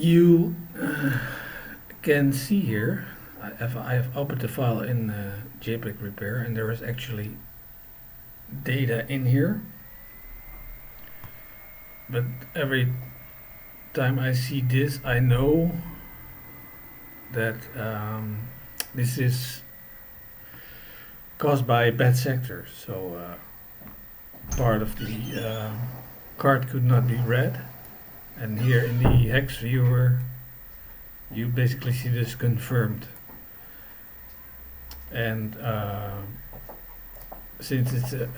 you can see here, I have opened the file in JPEG-Repair, and there is actually data in here. But every time I see this, I know that this is caused by bad sectors. So part of the card could not be read, and here in the hex viewer you basically see this confirmed. And since it's a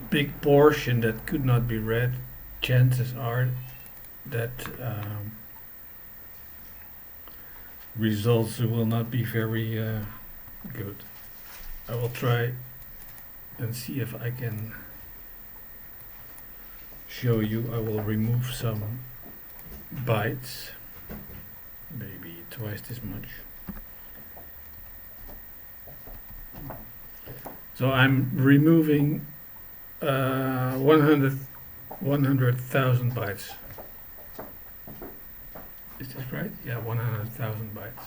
big portion that could not be read, chances are that results will not be very good. I will try and see if I can show you. I will remove some bytes, maybe twice this much. So I'm removing 100,000 bytes. Is this right? Yeah, 100,000 bytes.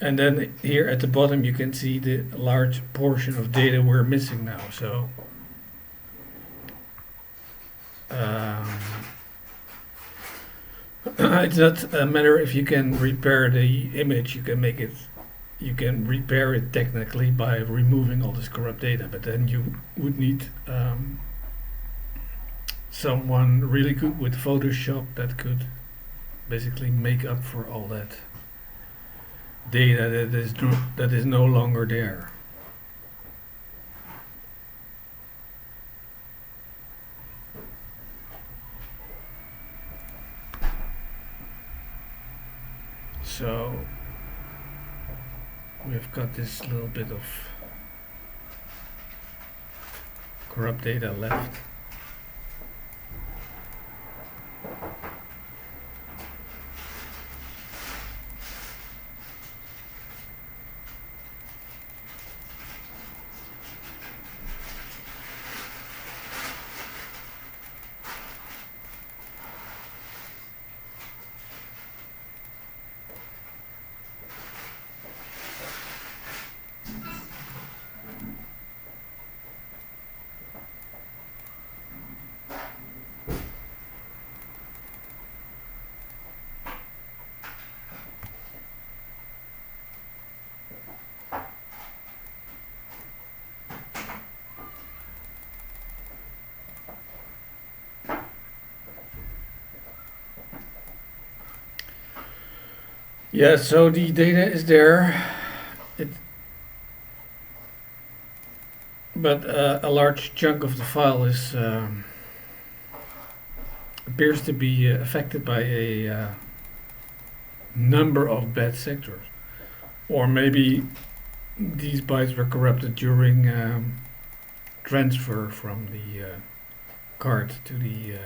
And then here at the bottom you can see the large portion of data we're missing now. So it's not a matter if you can repair the image. You can make it, you can repair it technically by removing all this corrupt data, but then you would need someone really good with Photoshop that could basically make up for all that data that is no longer there. So we've got this little bit of corrupt data left. Yeah, so the data is there, but a large chunk of the file is appears to be affected by a number of bad sectors, or maybe these bytes were corrupted during transfer from the card to the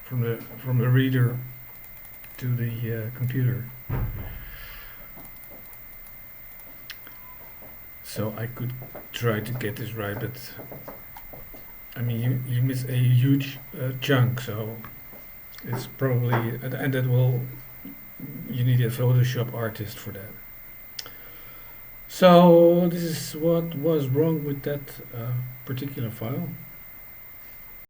from the reader to the computer. So I could try to get this right, but I mean you miss a huge chunk, so it's probably, and that will, you need a Photoshop artist for that. So this is what was wrong with that particular file.